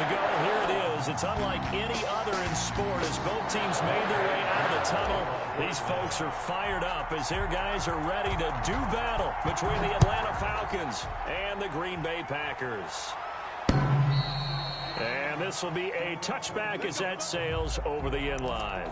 to go. Here it is. It's unlike any other in sport as both teams made their way out of the tunnel. These folks are fired up as their guys are ready to do battle between the Atlanta Falcons and the Green Bay Packers. And this will be a touchback as that sails over the end line.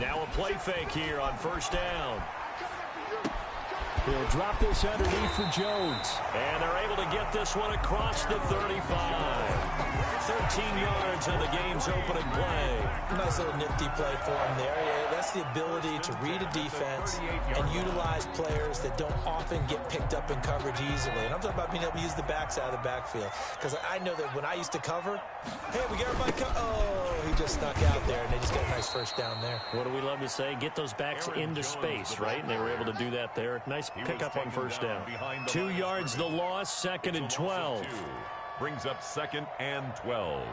Now a play fake here on first down. He'll drop this underneath for Jones. And they're able to get this one across the 35. 13 yards on the game's opening play. Nice little nifty play for him there. Yeah, that's the ability to read a defense and utilize players that don't often get picked up in coverage easily. And I'm talking about being able to use the backside of the backfield. Because I know that when I used to cover, hey, we got everybody oh, he just snuck out there, and they just got a nice first down there. What do we love to say? Get those backs into space, right? And they were able to do that there. Nice pickup on first down. 2 yards the loss, second and 12. Brings up second and 12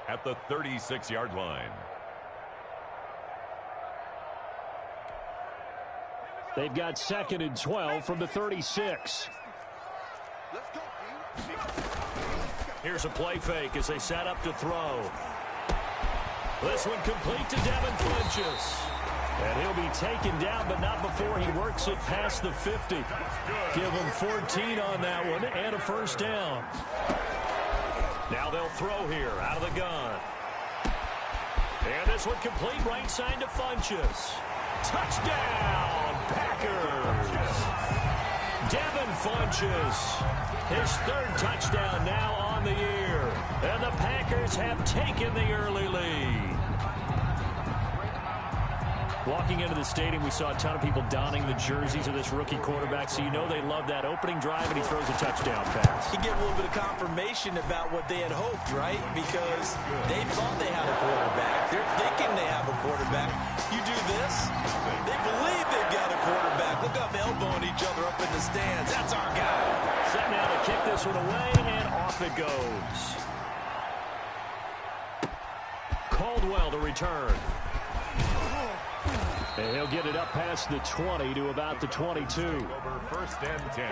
at the 36-yard line. They've got second and 12 from the 36. Here's a play fake as they set up to throw. This one complete to Devin Funchess. And he'll be taken down, but not before he works it past the 50. Give him 14 on that one and a first down. Now they'll throw here out of the gun. And this one complete right side to Funchess. Touchdown, Packers. Devin Funchess, his third touchdown now on the year. And the Packers have taken the early lead. Walking into the stadium, we saw a ton of people donning the jerseys of this rookie quarterback, so you know they love that opening drive, and he throws a touchdown pass. You get a little bit of confirmation about what they had hoped, right? Because they thought they had a quarterback. They're thinking they have a quarterback. You do this, they believe they've got a quarterback. Look up, elbowing each other up in the stands. That's our guy. Set now to kick this one away, and off it goes. Caldwell to return. And he'll get it up past the 20 to about the 22. Over first and 10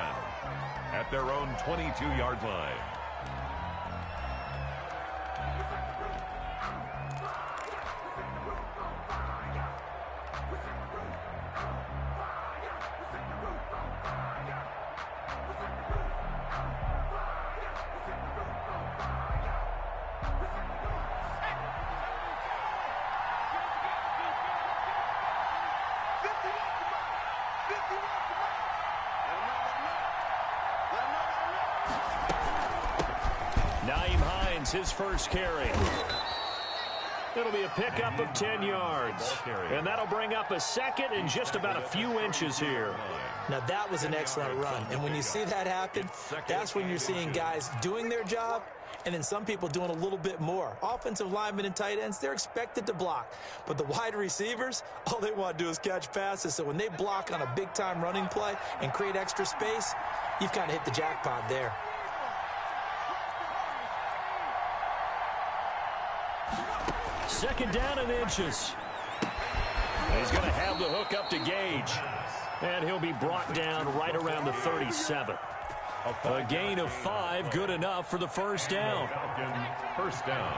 at their own 22-yard line. His first carry. It'll be a pickup of 10 yards. And that'll bring up a second and just about a few inches here. Now, that was an excellent run. And when you see that happen, that's when you're seeing guys doing their job and then some people doing a little bit more. Offensive linemen and tight ends, they're expected to block. But the wide receivers, all they want to do is catch passes. So when they block on a big-time running play and create extra space, you've kind of hit the jackpot there. Second down and inches. He's going to have the hook up to Gage. And he'll be brought down right around the 37. A gain of 5, good enough for the first down. First down.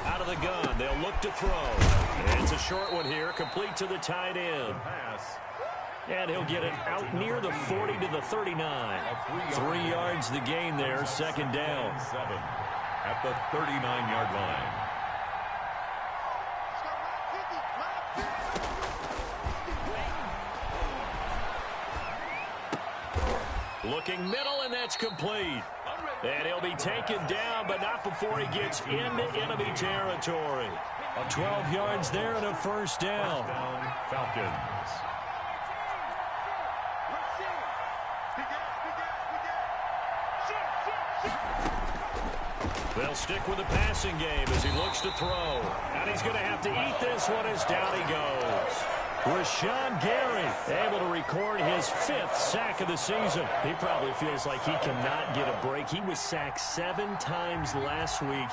Out of the gun, they'll look to throw. And it's a short one here, complete to the tight end. And he'll get it out near the 40 to the 39. 3 yards the gain there, second down. 7 at the 39-yard line. Looking middle, and that's complete. And he'll be taken down, but not before he gets into enemy territory. 12 yards there and a first down. Falcons. They'll stick with the passing game as he looks to throw. And he's going to have to eat this one as down he goes. Rashawn Gary able to record his 5th sack of the season. He probably feels like he cannot get a break. He was sacked 7 times last week.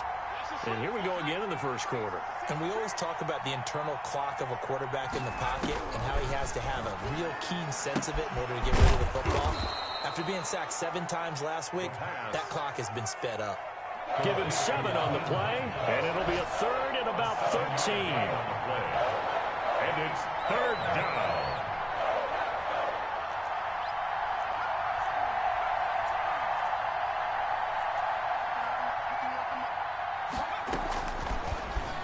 And here we go again in the first quarter. And we always talk about the internal clock of a quarterback in the pocket and how he has to have a real keen sense of it in order to get rid of the football. After being sacked 7 times last week, that clock has been sped up. Give him 7 on the play, and it'll be a 3rd and about 13. And it's 3rd down.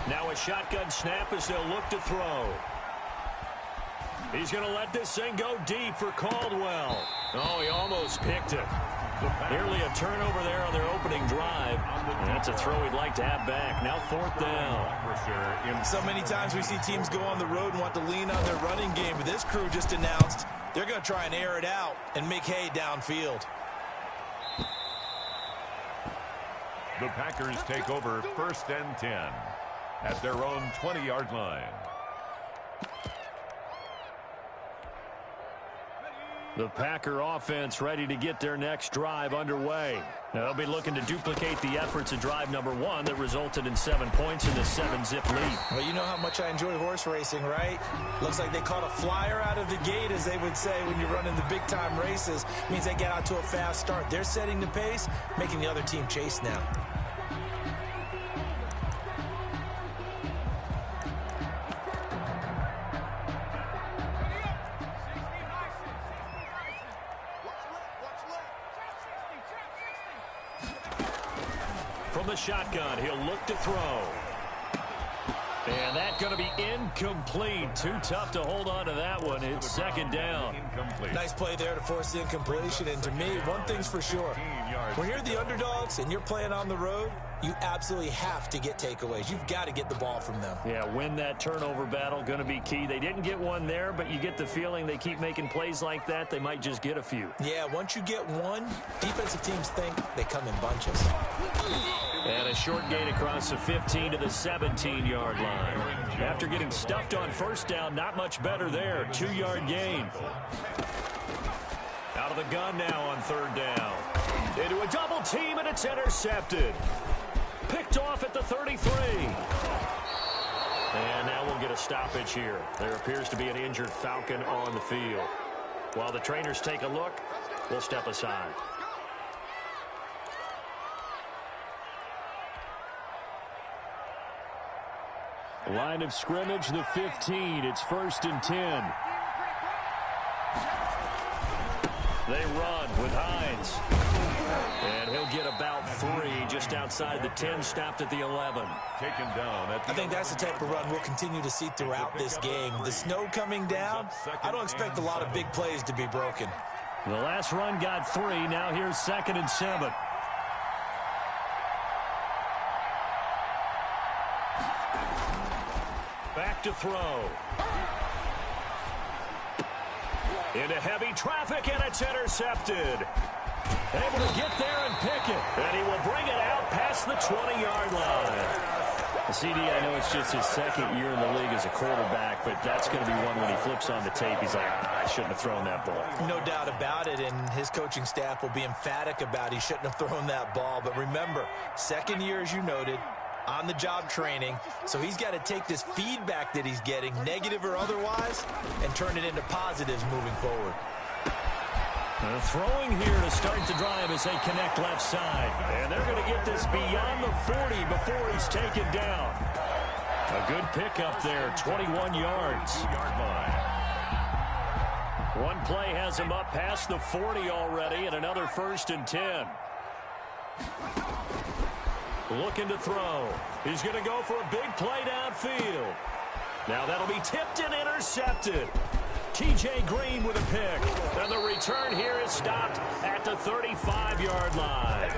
Now a shotgun snap as they'll look to throw. He's going to let this thing go deep for Caldwell. Oh, he almost picked it. Nearly a turnover there on their opening drive. And that's a throw he'd like to have back. Now 4th down. So many times we see teams go on the road and want to lean on their running game, but this crew just announced they're going to try and air it out and make hay downfield. The Packers take over 1st and 10 at their own 20-yard line. The Packer offense ready to get their next drive underway. Now, they'll be looking to duplicate the efforts of drive number 1 that resulted in 7 points in the 7-zip lead. Well, you know how much I enjoy horse racing, right? Looks like they caught a flyer out of the gate, as they would say when you're running the big-time races. Means they get out to a fast start. They're setting the pace, making the other team chase now. From the shotgun, he'll look to throw. And that's going to be incomplete. Too tough to hold on to that one. It's 2nd down. Nice play there to force the incompletion. And to me, one thing's for sure. When you're the underdogs and you're playing on the road, you absolutely have to get takeaways. You've got to get the ball from them. Yeah, win that turnover battle, going to be key. They didn't get one there, but you get the feeling they keep making plays like that, they might just get a few. Yeah, once you get one, defensive teams think they come in bunches. And a short gain across the 15 to the 17-yard line. After getting stuffed on 1st down, not much better there. 2-yard gain. Out of the gun now on 3rd down. Into a double team, and it's intercepted. Picked off at the 33. And now we'll get a stoppage here. There appears to be an injured Falcon on the field. While the trainers take a look, we'll step aside. Line of scrimmage, the 15. It's 1st and 10. They run with Hines. And he'll get about 3 just outside the 10, stopped at the 11. Taken down at the I think that's the type of run we'll continue to see throughout this game. The snow coming down, I don't expect a lot of big plays to be broken. The last run got 3. Now here's 2nd and 7. Back to throw. Into heavy traffic, and it's intercepted. Able to get there and pick it. And he will bring it out past the 20-yard line. CD, I know it's just his 2nd year in the league as a quarterback, but that's going to be one when he flips on the tape. He's like, I shouldn't have thrown that ball. No doubt about it, and his coaching staff will be emphatic about he shouldn't have thrown that ball. But remember, 2nd year, as you noted, on-the-job training, so he's got to take this feedback that he's getting, negative or otherwise, and turn it into positives moving forward. Throwing here to start the drive as they connect left side. And they're going to get this beyond the 40 before he's taken down. A good pickup there, 21 yards. One play has him up past the 40 already, and another 1st and 10. Looking to throw. He's going to go for a big play downfield. Now that'll be tipped and intercepted. T.J. Green with a pick. And the return here is stopped at the 35-yard line.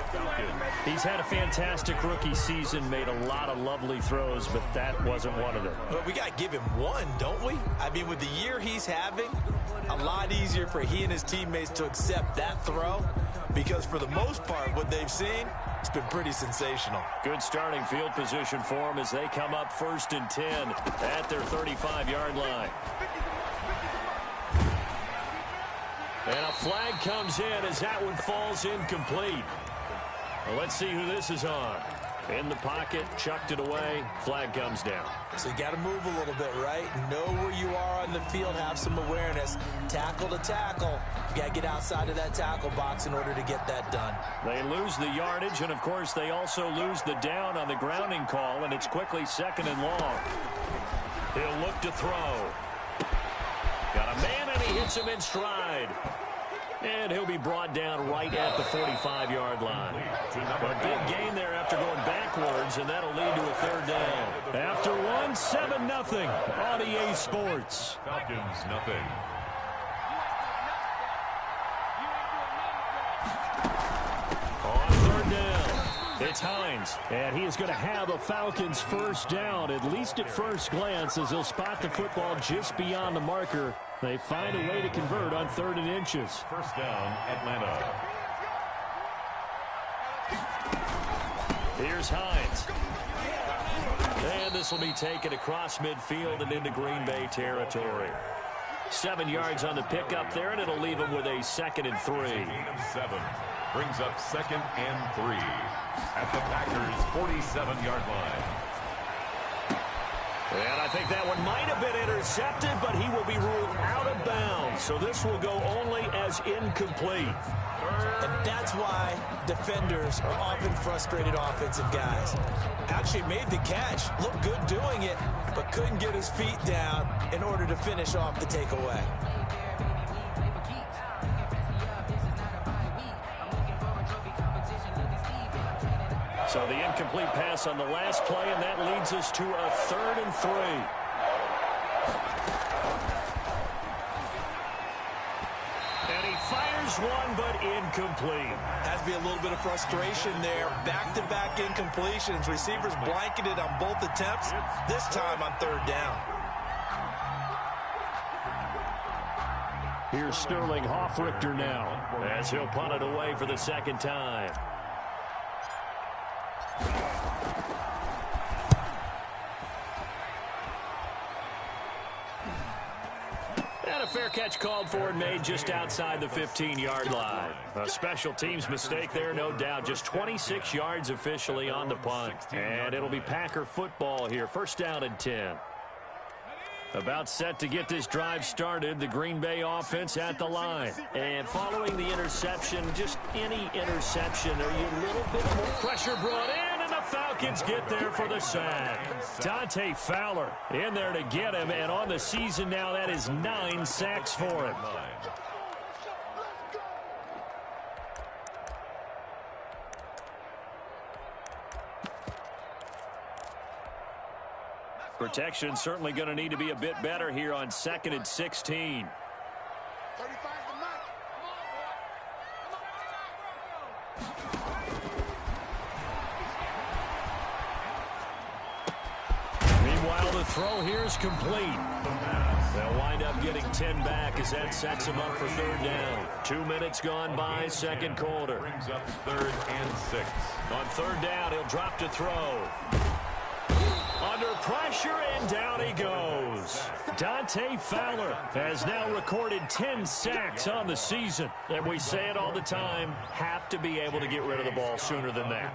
He's had a fantastic rookie season, made a lot of lovely throws, but that wasn't one of them. But we got to give him one, don't we? I mean, with the year he's having, a lot easier for he and his teammates to accept that throw. because for the most part, what they've seen, it's been pretty sensational. Good starting field position for them as they come up 1st and 10 at their 35-yard line. And a flag comes in as that one falls incomplete. Well, let's see who this is on. In the pocket, chucked it away, flag comes down. So you got to move a little bit, right? Know where you are on the field, have some awareness. Tackle to tackle. You got to get outside of that tackle box in order to get that done. They lose the yardage, and of course they also lose the down on the grounding call, and it's quickly 2nd and long. He'll look to throw. Got a man, and he hits him in stride. And he'll be brought down right at the 45-yard line. A big gain there after going backwards, and that'll lead to a 3rd down. After one, 7-0 on EA Sports. Falcons, nothing. On 3rd down, it's Hines. And he is going to have a Falcons 1st down, at least at first glance, as he'll spot the football just beyond the marker. They find a way to convert on 3rd and inches. 1st down, Atlanta. Here's Hines. And this will be taken across midfield and into Green Bay territory. 7 yards on the pickup there, and it'll leave him with a 2nd and 3. 7 brings up 2nd and 3 at the Packers' 47-yard line. And I think that one might have been intercepted, but he will be ruled out of bounds. So this will go only as incomplete. And that's why defenders are often frustrated offensive guys. Actually made the catch, looked good doing it, but couldn't get his feet down in order to finish off the takeaway. So the incomplete pass on the last play, and that leads us to a 3rd and 3. And he fires one, but incomplete. Has to be a little bit of frustration there. Back-to-back incompletions. Receivers blanketed on both attempts, this time on 3rd down. Here's Sterling Hoffrichter now, as he'll punt it away for the 2nd time. And a fair catch called for and made just outside the 15-yard line. A special teams mistake there, no doubt. Just 26 yards officially on the punt. And it'll be Packer football here. 1st down and 10. About set to get this drive started, the Green Bay offense at the line. And following the interception, just any interception, are you a little bit more pressure brought in, and the Falcons get there for the sack. Dante Fowler in there to get him, and on the season now, that is 9 sacks for him. Protection certainly going to need to be a bit better here on 2nd and 16. Meanwhile, the throw here is complete. They'll wind up getting 10 back as that sets them up for 3rd down. 2 minutes gone by, 2nd quarter. Brings up 3rd and 6. On 3rd down, he'll drop to throw. Under pressure, and down he goes. Dante Fowler has now recorded 10 sacks on the season. And we say it all the time, have to be able to get rid of the ball sooner than that.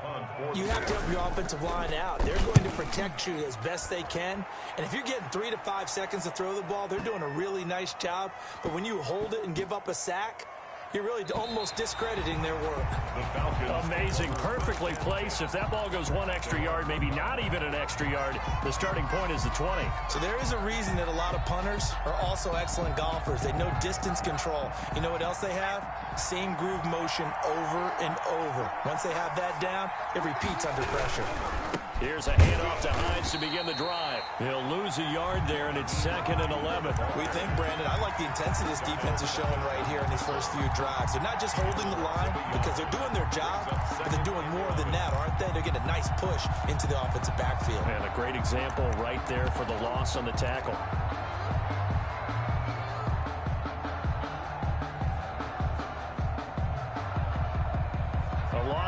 You have to help your offensive line out. They're going to protect you as best they can. And if you're getting 3 to 5 seconds to throw the ball, they're doing a really nice job. But when you hold it and give up a sack, you're really almost discrediting their work. Amazing. Perfectly placed. If that ball goes 1 extra yard, maybe not even an extra yard, the starting point is the 20. So there is a reason that a lot of punters are also excellent golfers. They know distance control. You know what else they have? Same groove motion over and over. Once they have that down, it repeats under pressure. Here's a handoff to Hines to begin the drive. He'll lose a yard there, and it's 2nd and 11. We think, Brandon, I like the intensity this defense is showing right here in these first few drives. They're not just holding the line because they're doing their job, but they're doing more than that, aren't they? They're getting a nice push into the offensive backfield. And a great example right there for the loss on the tackle.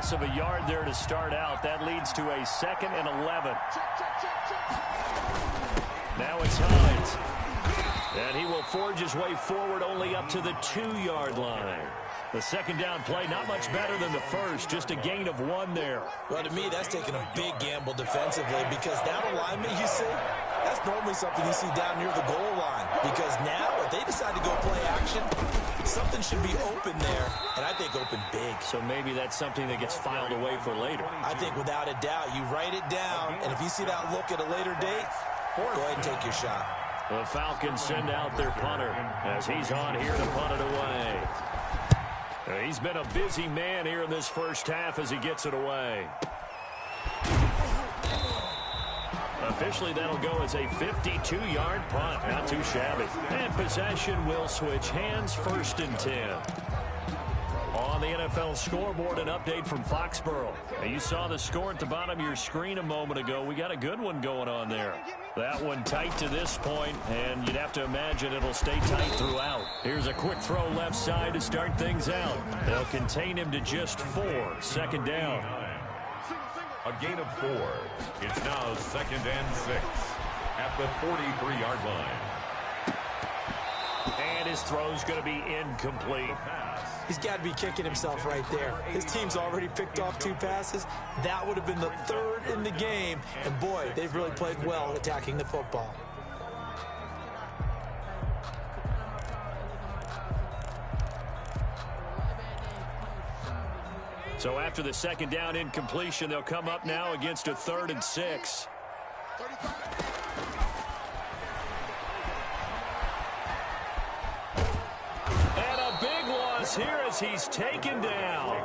loss of a yard there to start out. That leads to a 2nd and 11. Now it's Hines. And he will forge his way forward only up to the 2-yard line. The second down play, not much better than the first, just a gain of 1 there. Well, to me, that's taking a big gamble defensively because that alignment you see, that's normally something you see down near the goal line. Because now, if they decide to go play action, something should be open there, and I think open big. So maybe that's something that gets filed away for later. I think without a doubt, you write it down, and if you see that look at a later date, go ahead and take your shot. The Falcons send out their punter as he's on here to punt it away. He's been a busy man here in this first half as he gets it away. Officially, that'll go as a 52-yard punt. Not too shabby. And possession will switch hands, 1st and 10. On the NFL scoreboard, an update from Foxborough. You saw the score at the bottom of your screen a moment ago. We got a good one going on there. That one tight to this point, and you'd have to imagine it'll stay tight throughout. Here's a quick throw left side to start things out. They'll contain him to just 4. 2nd down. A gain of 4. It's now 2nd and 6 at the 43-yard line. And his throw's going to be incomplete. He's got to be kicking himself right there. His team's already picked off 2 passes. That would have been the 3rd in the game. And, boy, they've really played well attacking the football. So after the 2nd down incompletion, they'll come up now against a 3rd and 6. Here as he's taken down.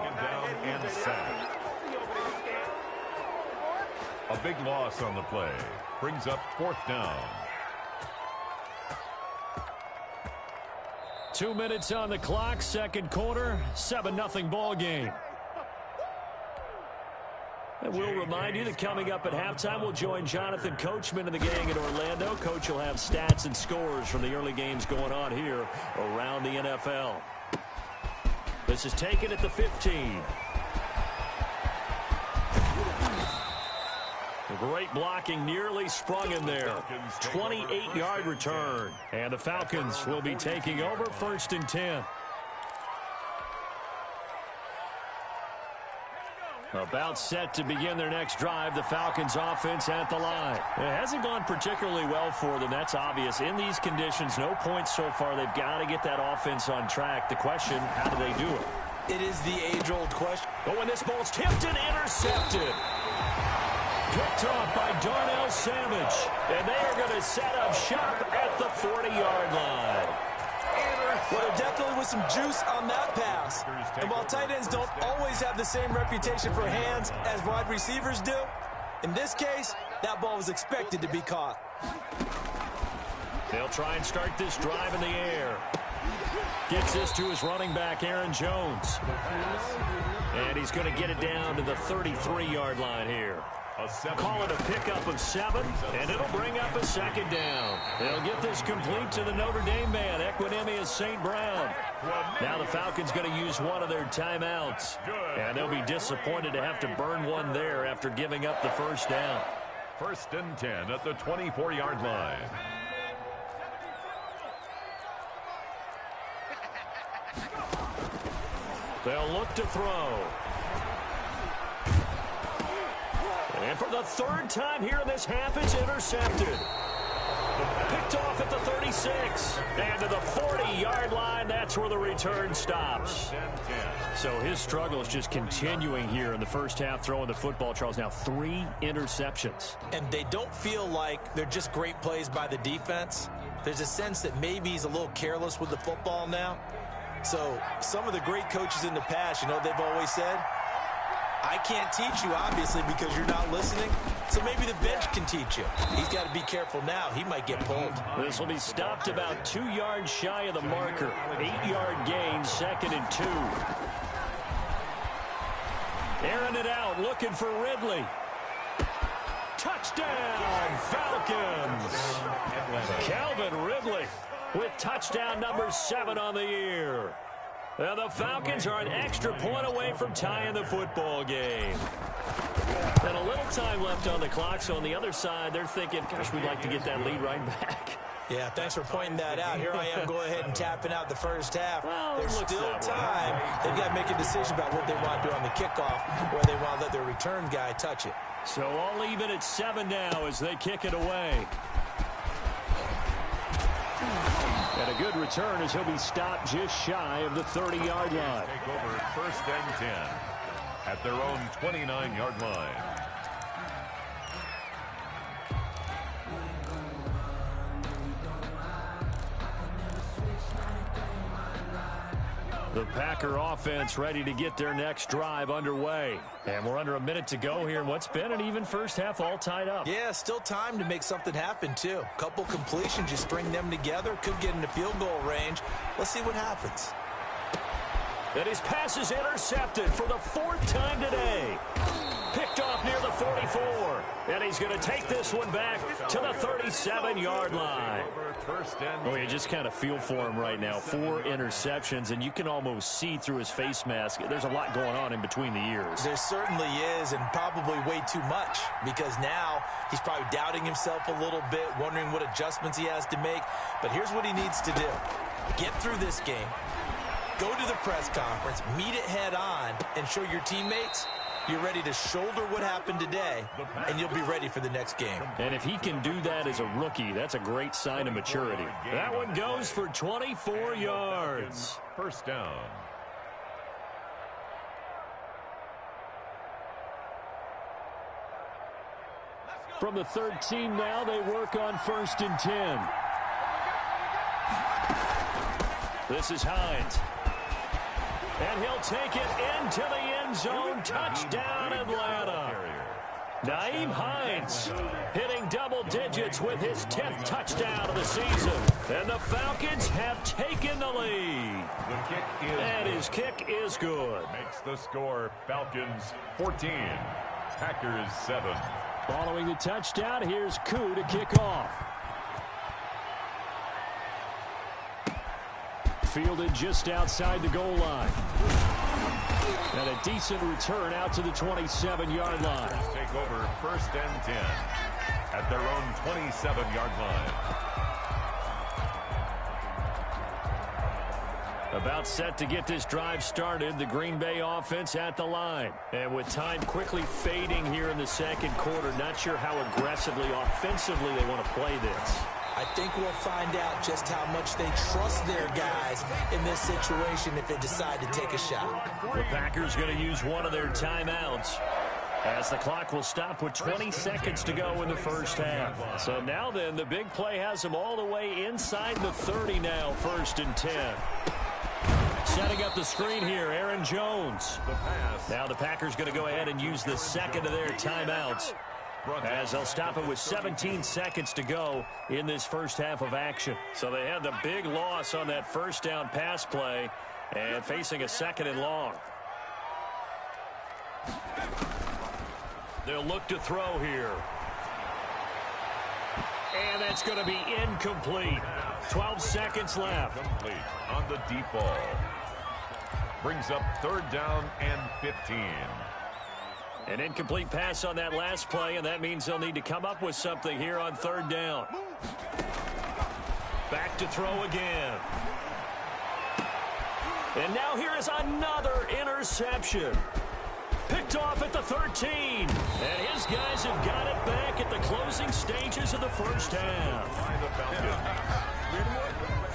And sacked. A big loss on the play. Brings up 4th down. 2 minutes on the clock, 2nd quarter, 7-0 ball game. And we'll remind you that coming up at halftime, we'll join Jonathan Coachman and the gang in Orlando. Coach will have stats and scores from the early games going on here around the NFL. This is taken at the 15. Great blocking, nearly sprung in there. 28-yard return. And the Falcons will be taking over, 1st and 10. About set to begin their next drive, the Falcons offense at the line. It hasn't gone particularly well for them, that's obvious. In these conditions, no points so far. They've got to get that offense on track. The question, how do they do it? It is the age-old question. But when this ball's tipped and intercepted. Picked off by Darnell Savage. And they are going to set up shop at the 40-yard line. Well, there definitely was some juice on that pass. And while tight ends don't always have the same reputation for hands as wide receivers do, in this case, that ball was expected to be caught. They'll try and start this drive in the air. Gets this to his running back, Aaron Jones. And he's going to get it down to the 33-yard line here. Call it a pickup of 7, and it'll bring up a 2nd down. They'll get this complete to the Notre Dame man, Equinemius St. Brown. Now the Falcons going to use one of their timeouts, and they'll be disappointed to have to burn one there after giving up the 1st down. 1st and 10 at the 24-yard line. They'll look to throw. And for the 3rd time here in this half, it's intercepted. Picked off at the 36. And to the 40-yard line, that's where the return stops. So his struggle is just continuing here in the first half, throwing the football. Charles, now 3 interceptions. And they don't feel like they're just great plays by the defense. There's a sense that maybe he's a little careless with the football now. So some of the great coaches in the past, you know, they've always said, I can't teach you, obviously, because you're not listening. So maybe the bench can teach you. He's got to be careful now. He might get pulled. This will be stopped about 2 yards shy of the marker. 8-yard gain, 2nd and 2. Airing it out, looking for Ridley. Touchdown, Falcons. Calvin Ridley with touchdown number 7 on the year. And the Falcons are an extra point away from tying the football game. And a little time left on the clock, so on the other side, they're thinking, gosh, we'd like to get that lead right back. Yeah, thanks for pointing that out. Here I am going ahead and tapping out the first half. Well, there's still time. They've got to make a decision about what they want to do on the kickoff, or they want to let their return guy touch it. So all even at 7 now as they kick it away. And a good return as he'll be stopped just shy of the 30-yard line. Take over 1st and 10 at their own 29-yard line. The Packer offense ready to get their next drive underway. And we're under a minute to go here in what's been an even first half all tied up. Yeah, still time to make something happen, too. A couple completions, just string them together. Could get into field goal range. Let's see what happens. And his pass is intercepted for the 4th time today. Picked off near the 44. And he's going to take this one back to the 37-yard line. Oh, you just kind of feel for him right now. 4 interceptions, and you can almost see through his face mask. There's a lot going on in between the ears. There certainly is, and probably way too much, because now he's probably doubting himself a little bit, wondering what adjustments he has to make. But here's what he needs to do. Get through this game, go to the press conference, meet it head on, and show your teammates you're ready to shoulder what happened today, and you'll be ready for the next game. And if he can do that as a rookie, that's a great sign of maturity. That one goes for 24 yards. 1st down. From the 13 now, they work on 1st and 10. This is Hines. And he'll take it into the end zone. Touchdown, Atlanta. Naeem Hines hitting double digits with his 10th touchdown of the season. And the Falcons have taken the lead. And his kick is good. Makes the score Falcons 14, Packers 7. Following the touchdown, here's Koo to kick off. Fielded just outside the goal line. And a decent return out to the 27-yard line. Take over 1st and 10 at their own 27-yard line. About set to get this drive started, the Green Bay offense at the line. And with time quickly fading here in the second quarter, not sure how aggressively, offensively they want to play this. I think we'll find out just how much they trust their guys in this situation if they decide to take a shot. The Packers going to use one of their timeouts as the clock will stop with 20 seconds to go in the first half. So now then, the big play has them all the way inside the 30 now, 1st and 10. Setting up the screen here, Aaron Jones. Now the Packers going to go ahead and use the second of their timeouts, as they'll stop it with 17 seconds to go in this first half of action. So they had the big loss on that first down pass play and facing a 2nd and long. They'll look to throw here. And that's going to be incomplete. 12 seconds left. Complete on the deep ball. Brings up 3rd down and 15. An incomplete pass on that last play, and that means they'll need to come up with something here on 3rd down. Back to throw again. And now here is another interception. Picked off at the 13. And his guys have got it back at the closing stages of the first half.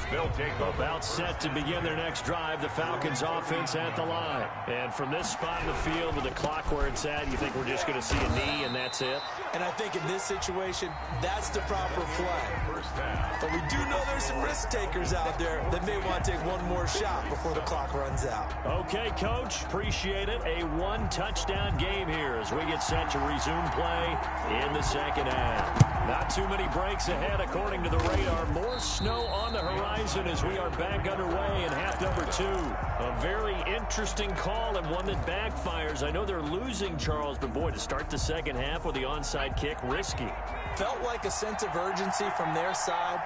They'll take about set to begin their next drive. The Falcons offense at the line. And from this spot in the field with the clock where it's at, you think we're just going to see a knee and that's it? And I think in this situation, that's the proper play. But we do know there's some risk takers out there that may want to take one more shot before the clock runs out. Okay, Coach. Appreciate it. A 1-touchdown game here as we get set to resume play in the second half. Not too many breaks ahead according to the radar. More snow on the horizon as we are back underway in half number 2. A very interesting call and one that backfires. I know they're losing, Charles, but boy, to start the second half with the onside kick, risky. Felt like a sense of urgency from their side,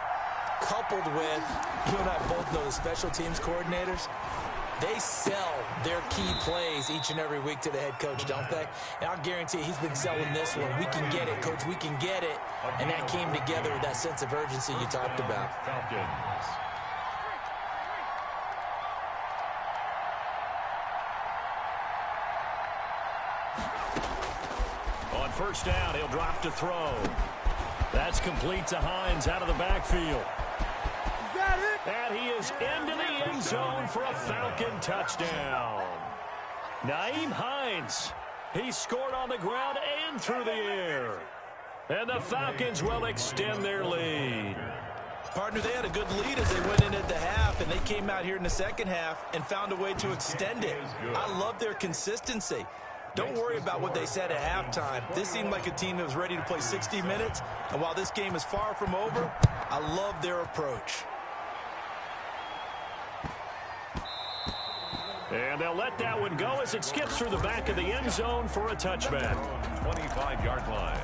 coupled with, you and I both know the special teams coordinators, They sell their key plays each and every week to the head coach, don't they? And I'll guarantee he's been selling this one. We can get it, coach. We can get it. And that came together with that sense of urgency you talked about. Falcons. On first down, he'll drop to throw. That's complete to Hines out of the backfield. And he is into the end zone for a Falcon touchdown. Nyheim Hines. He scored on the ground and through the air. And the Falcons will extend their lead. Partner, they had a good lead as they went in at the half, and they came out here in the second half and found a way to extend it. I love their consistency. Don't worry about what they said at halftime. This seemed like a team that was ready to play 60 minutes, and while this game is far from over, I love their approach. And they'll let that one go as it skips through the back of the end zone for a touchback. 25-yard line.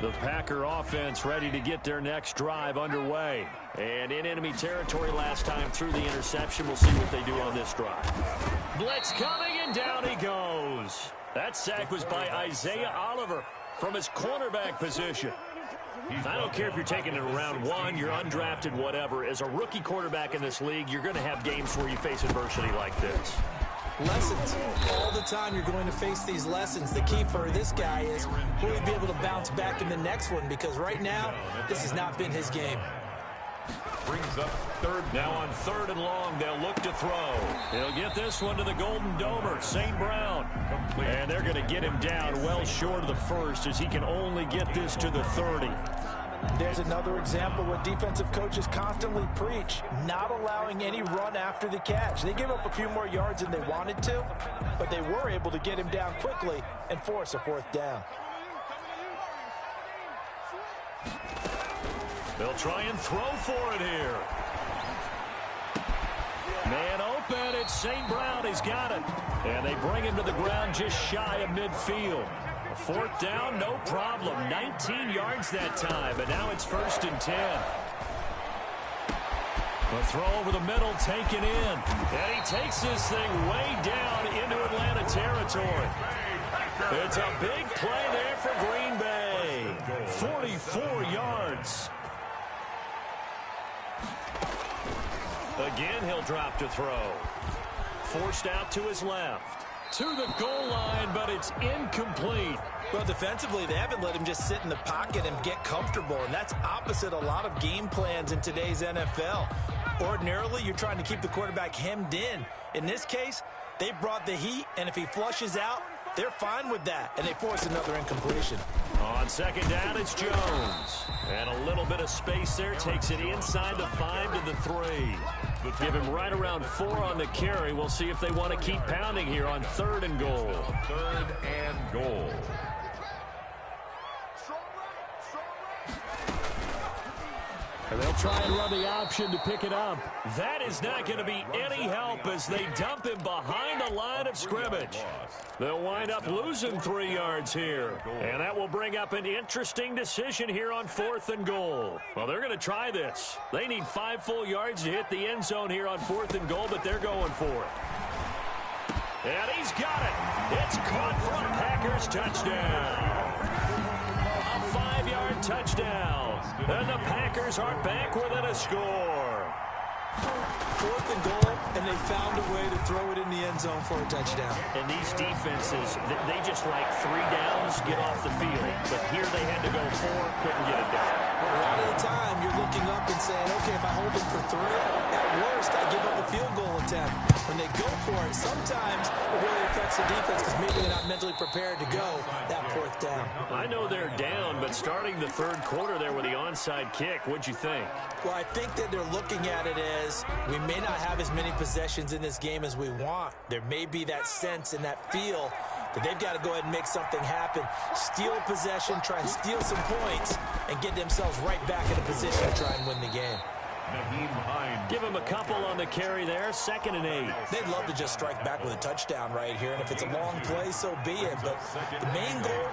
The Packer offense ready to get their next drive underway. And in enemy territory last time through the interception. We'll see what they do on this drive. Blitz coming, and down he goes. That sack was by Isaiah Oliver from his cornerback position. I don't care if you're taking it in round one, you're undrafted, whatever. As a rookie quarterback in this league, you're going to have games where you face adversity like this. Lessons. All the time you're going to face these lessons. The key for this guy is will he be able to bounce back in the next one, because right now, this has not been his game. Brings up third. Now on third and long, they'll look to throw. He'll get this one to the Golden Domer, St. Brown. And they're going to get him down well short of the first, as he can only get this to the 30. There's another example where defensive coaches constantly preach, not allowing any run after the catch. They gave up a few more yards than they wanted to, but they were able to get him down quickly and force a fourth down. They'll try and throw for it here. Man open, it's St. Brown. He's got it. And they bring him to the ground just shy of midfield. A fourth down, no problem. 19 yards that time, but now it's 1st and 10. A throw over the middle, taken in. And he takes this thing way down into Atlanta territory. It's a big play there for Green Bay. 44 yards. Again, he'll drop to throw. Forced out to his left. To the goal line, but it's incomplete. Well, defensively, they haven't let him just sit in the pocket and get comfortable, and that's opposite a lot of game plans in today's NFL. Ordinarily, you're trying to keep the quarterback hemmed in. In this case, they brought the heat, and if he flushes out, they're fine with that, and they force another incompletion. On second down, it's Jones. And a little bit of space there, takes it inside the 5 to the 3. Give him right around 4 on the carry. We'll see if they want to keep pounding here on 3rd and goal. 3rd and goal. And they'll try and run the option to pick it up. That is not going to be any help as they dump him behind the line of scrimmage. They'll wind up losing 3 yards here. And that will bring up an interesting decision here on 4th and goal. Well, they're going to try this. They need 5 full yards to hit the end zone here on 4th and goal, but they're going for it. And he's got it. It's caught for a Packers touchdown. A 5-yard touchdown. And the Packers are back within a score. 4th and goal, and they found a way to throw it in the end zone for a touchdown. And these defenses, they just like 3 downs, get off the field. But here they had to go 4, couldn't get it done. A lot of the time, you're looking up and saying, okay, if I hold them for 3, at worst, I give up a field goal attempt. When they go for it, sometimes it really affects the defense because maybe they're not mentally prepared to go that 4th down. I know they're down, but starting the 3rd quarter there with the onside kick, what'd you think? Well, I think that they're looking at it as we may not have as many possessions in this game as we want. There may be that sense and that feel that they've got to go ahead and make something happen. Steal possession, try and steal some points, and get themselves right back in a position to try and win the game. Give him a couple on the carry there, 2nd and 8. They'd love to just strike back with a touchdown right here, and if it's a long play, so be it. But the main goal,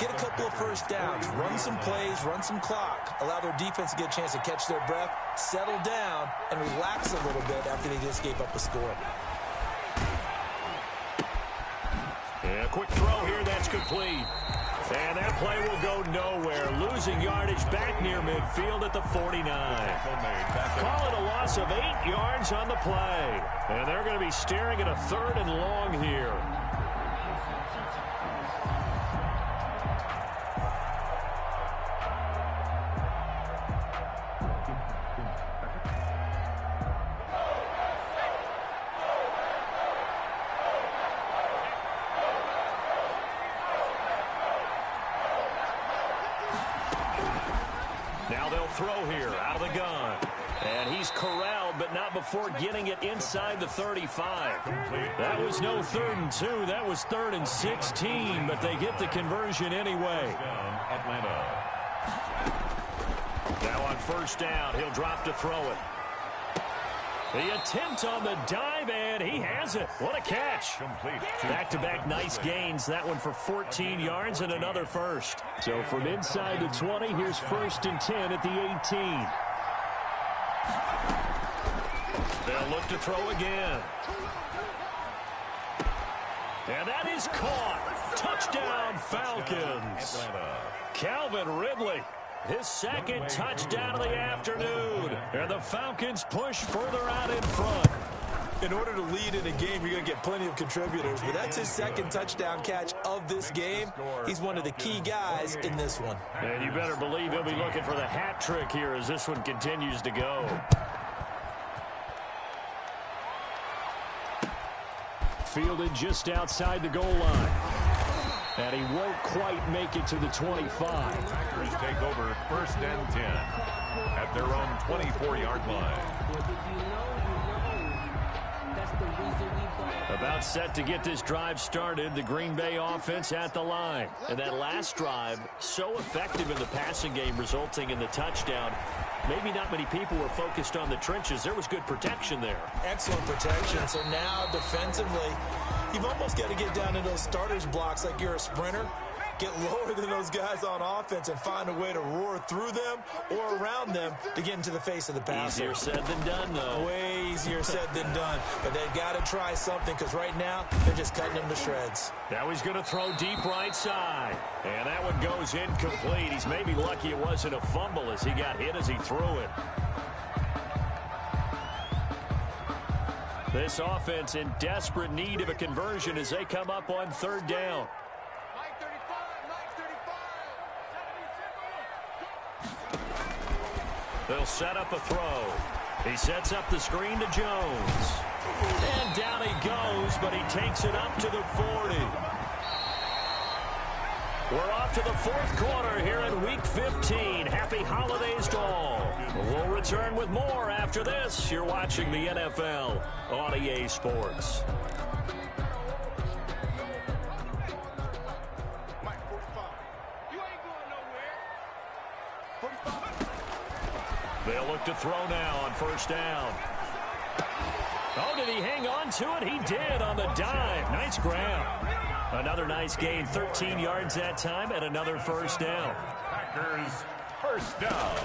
get a couple of first downs, run some plays, run some clock, allow their defense to get a chance to catch their breath, settle down, and relax a little bit after they just gave up a score. And a quick throw here, that's complete. And that play will go nowhere. Losing yardage back near midfield at the 49. Call it a loss of 8 yards on the play. And they're going to be staring at a 3rd and long here. Now they'll throw here out of the gun. And he's corralled, but not before getting it inside the 35. That was no 3rd and 2. That was 3rd and 16, but they get the conversion anyway. Atlanta. Now on 1st down, he'll drop to throw it. The attempt on the dive, and he has it. What a catch. Back-to-back nice gains. That one for 14 yards and another first. So from inside the 20, here's 1st and 10 at the 18. They'll look to throw again. And that is caught. Touchdown, Falcons. Calvin Ridley. His 2nd touchdown of the afternoon. And the Falcons push further out in front. In order to lead in a game, you're going to get plenty of contributors, but that's his 2nd touchdown catch of this game. He's one of the key guys in this one. And you better believe he'll be looking for the hat trick here as this one continues to go. Fielded just outside the goal line. And he won't quite make it to the 25. Packers take over 1st and 10 at their own 24-yard line. About set to get this drive started, the Green Bay offense at the line. And that last drive, so effective in the passing game, resulting in the touchdown. Maybe not many people were focused on the trenches. There was good protection there. Excellent protection. So now defensively, you've almost got to get down in those starters blocks like you're a sprinter. Get lower than those guys on offense and find a way to roar through them or around them to get into the face of the passer. Easier said than done, though. Way easier said than done. But they've got to try something because right now they're just cutting them to shreds. Now he's going to throw deep right side. And that one goes incomplete. He's maybe lucky it wasn't a fumble as he got hit as he threw it. This offense in desperate need of a conversion as they come up on 3rd down. They'll set up a throw. He sets up the screen to Jones. And down he goes, but he takes it up to the 40. We're off to the 4th quarter here in Week 15. Happy holidays to all. We'll return with more after this. You're watching the NFL on EA Sports. They'll look to throw now on 1st down. Oh, did he hang on to it? He did on the dive. Nice grab. Another nice gain, 13 yards that time, and another 1st down. Packers 1st down.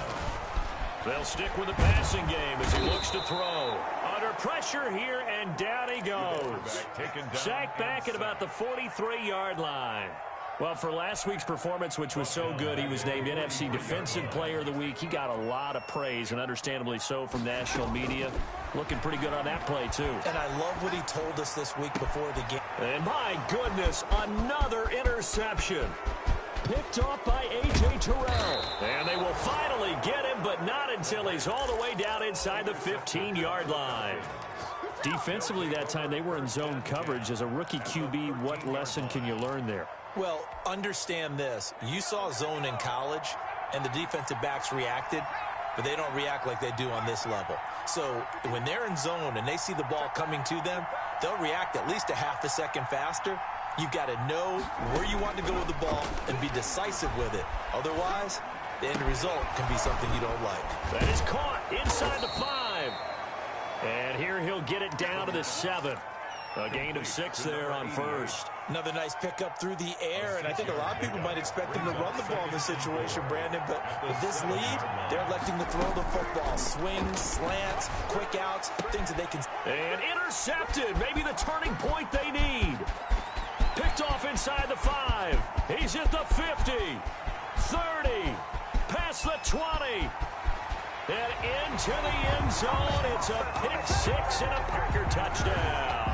They'll stick with the passing game as he looks to throw. Under pressure here, and down he goes. Sacked back at about the 43-yard line. Well, for last week's performance, which was so good, he was named NFC Defensive Player of the Week. He got a lot of praise, and understandably so, from national media. Looking pretty good on that play, too. And I love what he told us this week before the game. And my goodness, another interception. Picked off by A.J. Terrell. And they will finally get him, but not until he's all the way down inside the 15-yard line. Defensively that time, they were in zone coverage. As a rookie QB, what lesson can you learn there? Well, understand this. You saw zone in college, and the defensive backs reacted, but they don't react like they do on this level. So when they're in zone and they see the ball coming to them, they'll react at least a half a second faster. You've got to know where you want to go with the ball and be decisive with it. Otherwise, the end result can be something you don't like. That is caught inside the 5. And here he'll get it down to the 7. A gain of 6 there on first. Another nice pickup through the air, and I think a lot of people might expect him to run the ball in this situation, Brandon, but with this lead, they're electing to throw the football. Swings, slants, quick outs, things that they can... And intercepted. Maybe the turning point they need. Picked off inside the 5. He's at the 50, 30, past the 20, and into the end zone. It's a pick 6 and a Packer touchdown.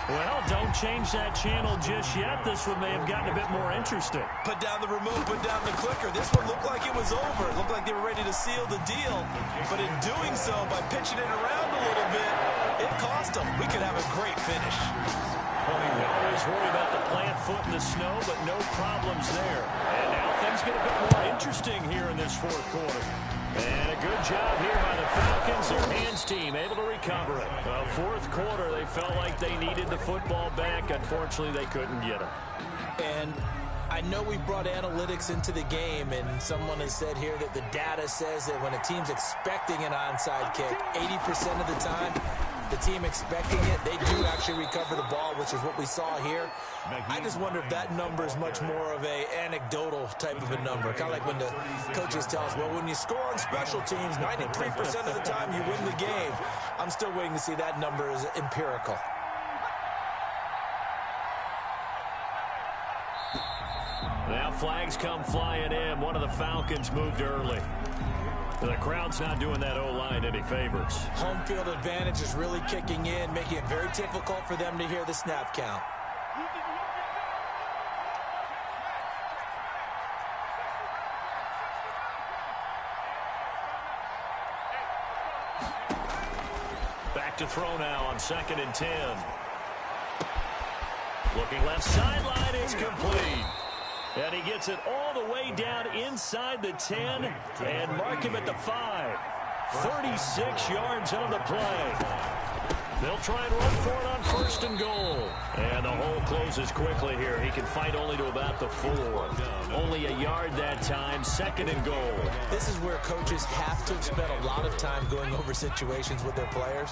Well, don't change that channel just yet. This one may have gotten a bit more interesting. Put down the remote, put down the clicker. This one looked like it was over. It looked like they were ready to seal the deal. But in doing so, by pitching it around a little bit, it cost them. We could have a great finish. Well, we always worry about the plant foot in the snow, but no problems there. And now things get a bit more interesting here in this fourth quarter. And a good job here by the Falcons, their hands team, able to recover it. Well, fourth quarter, they felt like they needed the football back. Unfortunately, they couldn't get it. And I know we brought analytics into the game, and someone has said here that the data says that when a team's expecting an onside kick, 80% of the time, the team expecting it, they do actually recover the ball, which is what we saw here. I just wonder if that number is much more of a anecdotal type of a number. Kind of like when the coaches tell us, well, when you score on special teams, 93% of the time you win the game. I'm still waiting to see that number is empirical. Now flags come flying in. One of the Falcons moved early. The crowd's not doing that O-line any favors. Home field advantage is really kicking in, making it very difficult for them to hear the snap count. Back to throw now on 2nd and 10. Looking left sideline, it's complete. And he gets it all the way down inside the 10 and mark him at the 5. 36 yards on the play. They'll try and run for it on 1st and goal. And the hole closes quickly here. He can fight only to about the 4. Only a yard that time, 2nd and goal. This is where coaches have to spend a lot of time going over situations with their players,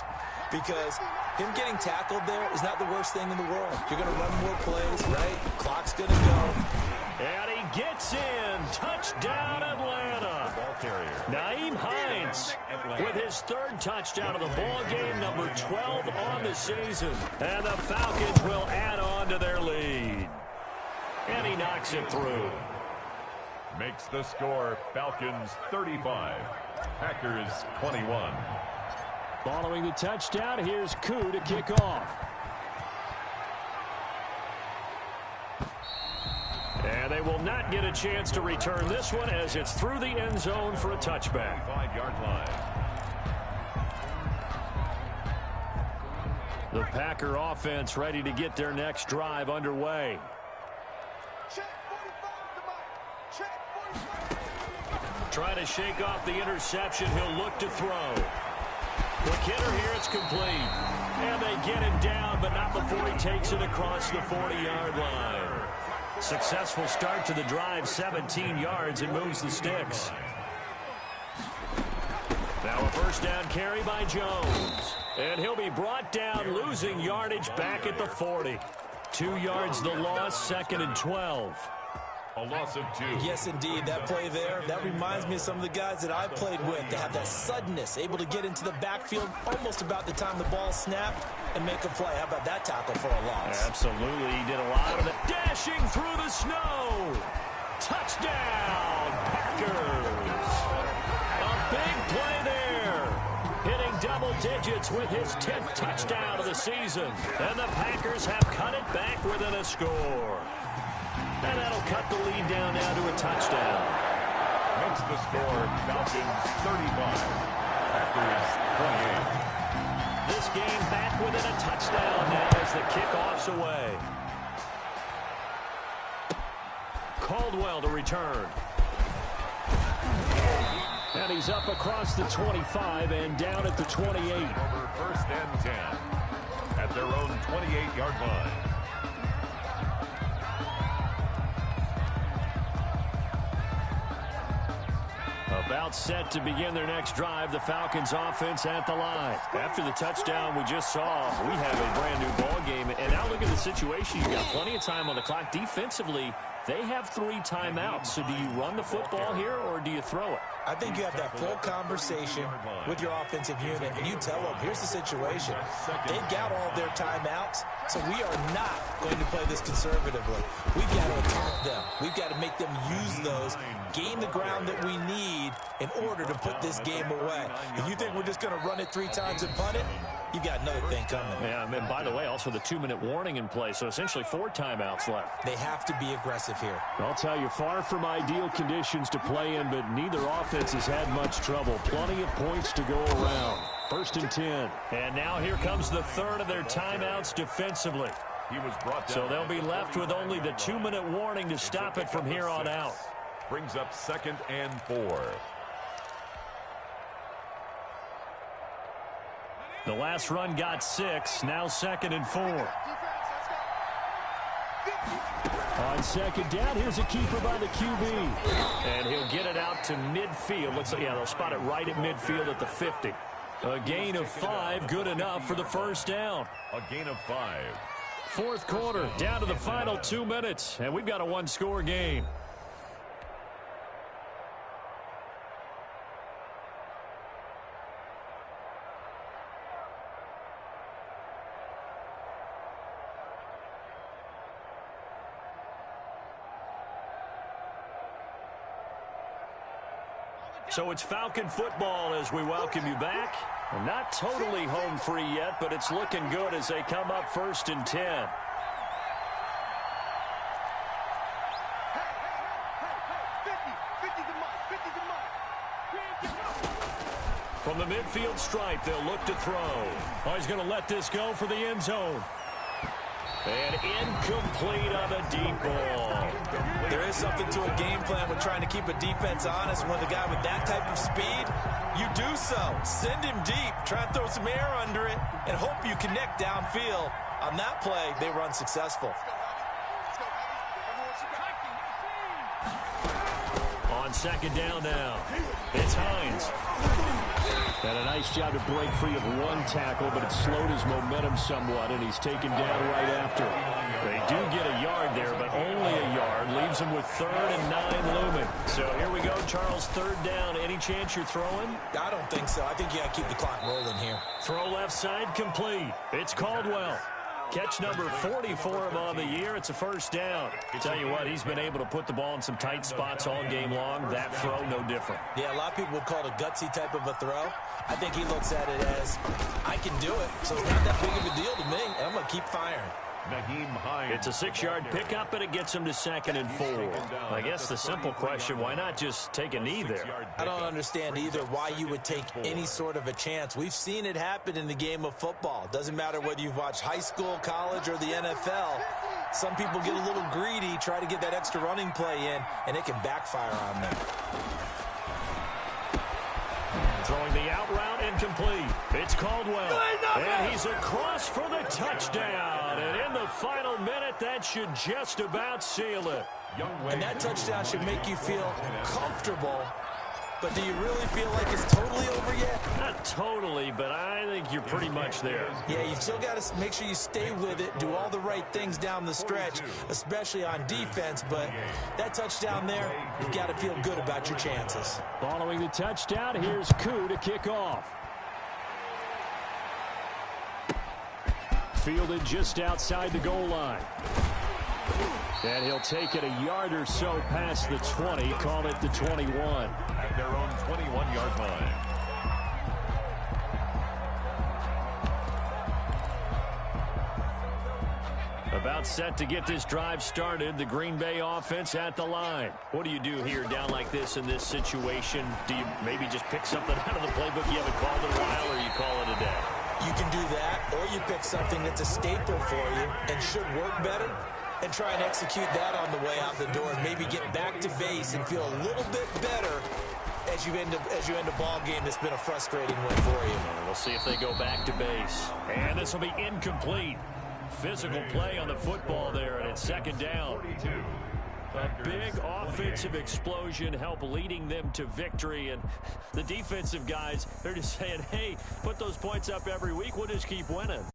because him getting tackled there is not the worst thing in the world. You're going to run more plays, right? Clock's going to go. And he gets in. Touchdown, Atlanta. Ball carrier. Nyheim Hines with his 3rd touchdown of the ball game, number 12 on the season. And the Falcons will add on to their lead. And he knocks it through. Makes the score Falcons 35, Packers 21. Following the touchdown, here's Koo to kick off. And they will not get a chance to return this one as it's through the end zone for a touchback. 5-yard line. The Packer offense ready to get their next drive underway. Trying to shake off the interception. He'll look to throw. Quick hitter here. It's complete. And they get him down, but not before he takes it across the 40-yard line. Successful start to the drive, 17 yards, and moves the sticks. Now a 1st down carry by Jones. And he'll be brought down, losing yardage back at the 40. 2 yards the loss, 2nd and 12. A loss of 2. Yes, indeed. That play there, that reminds me of some of the guys that I played with. They have that suddenness, able to get into the backfield almost about the time the ball snapped and make a play. How about that tackle for a loss? Absolutely. He did a lot of it. Dashing through the snow. Touchdown, Packers. A big play there. Hitting double digits with his 10th touchdown of the season. And the Packers have cut it back within a score. And that'll cut the lead down now to a touchdown. Makes the score Falcons 35, Packers 28. This game back within a touchdown now as the kickoff's away. Caldwell to return. And he's up across the 25 and down at the 28. Over 1st and 10 at their own 28-yard line. A About set to begin their next drive, the Falcons offense at the line. After the touchdown we just saw, we have a brand new ball game. And now look at the situation. You've got plenty of time on the clock. Defensively, they have 3 timeouts. So do you run the football here or do you throw it? I think you have that full conversation with your offensive unit, and you tell them, here's the situation. They've got all their timeouts, so we are not going to play this conservatively. We've got to attack them. We've got to make them use those, gain the ground that we need in order to put this game away. If you think we're just going to run it 3 times and punt it, you got another thing coming. Yeah, and by the way, also the 2-minute warning in play, so essentially 4 timeouts left. They have to be aggressive here. I'll tell you, far from ideal conditions to play in, but neither offense has had much trouble. Plenty of points to go around. 1st and 10. And now here comes the 3rd of their timeouts defensively. He was brought down. So they'll be left with only the 2-minute warning to stop it from here on out. Brings up 2nd and 4. The last run got 6. Now 2nd and 4. On 2nd down, here's a keeper by the QB. And he'll get it out to midfield. Looks like, yeah, they'll spot it right at midfield at the 50. A gain of 5, good enough for the 1st down. A gain of 5. 4th quarter, down to the final 2 minutes, and we've got a 1-score game. So it's Falcon football as we welcome you back. We're not totally home free yet, but it's looking good as they come up 1st and 10. From the midfield stripe, they'll look to throw. Oh, he's going to let this go for the end zone. And incomplete on the deep ball. There is something to a game plan with trying to keep a defense honest. When the guy with that type of speed, you do so. Send him deep. Try and throw some air under it and hope you connect downfield. On that play, they were unsuccessful. On 2nd down now, it's Hines. And a nice job to break free of 1 tackle, but it slowed his momentum somewhat, and he's taken down right after. They do get a yard there, but only a yard. Leaves him with 3rd and 9 looming. So here we go, Charles, 3rd down. Any chance you're throwing? I don't think so. I think you got to keep the clock rolling here. Throw left side complete. It's Caldwell. Catch number 44 of him on the year. It's a 1st down. Tell you what, he's been able to put the ball in some tight spots all game long. That throw, no different. Yeah, a lot of people would call it a gutsy type of a throw. I think he looks at it as, I can do it, so it's not that big of a deal to me, and I'm going to keep firing. It's a 6-yard pickup, and it gets him to 2nd and 4. I guess the simple question, why not just take a knee there? I don't understand either why you would take any sort of a chance. We've seen it happen in the game of football. Doesn't matter whether you've watched high school, college, or the NFL. Some people get a little greedy, try to get that extra running play in, and it can backfire on them. Throwing the out route incomplete. It's Caldwell. And he's across for the touchdown. And in the final minute, that should just about seal it. And that touchdown should make you feel comfortable. But do you really feel like it's totally over yet? Not totally, but I think you're pretty much there. Yeah, you still got to make sure you stay with it, do all the right things down the stretch, especially on defense. But that touchdown there, you've got to feel good about your chances. Following the touchdown, here's Koo to kick off. Fielded just outside the goal line. And he'll take it a yard or so past the 20, call it the 21. At their own 21-yard line. About set to get this drive started, the Green Bay offense at the line. What do you do here down like this in this situation? Do you maybe just pick something out of the playbook you haven't called in a while, or you call it a day? You can do that, or you pick something that's a staple for you and should work better, and try and execute that on the way out the door and maybe get back to base and feel a little bit better as you end a ball game that's been a frustrating one for you. We'll see if they go back to base. And this will be incomplete. Physical play on the football there, and it's 2nd down. A big offensive explosion helped leading them to victory. And the defensive guys, they're just saying, hey, put those points up every week. We'll just keep winning.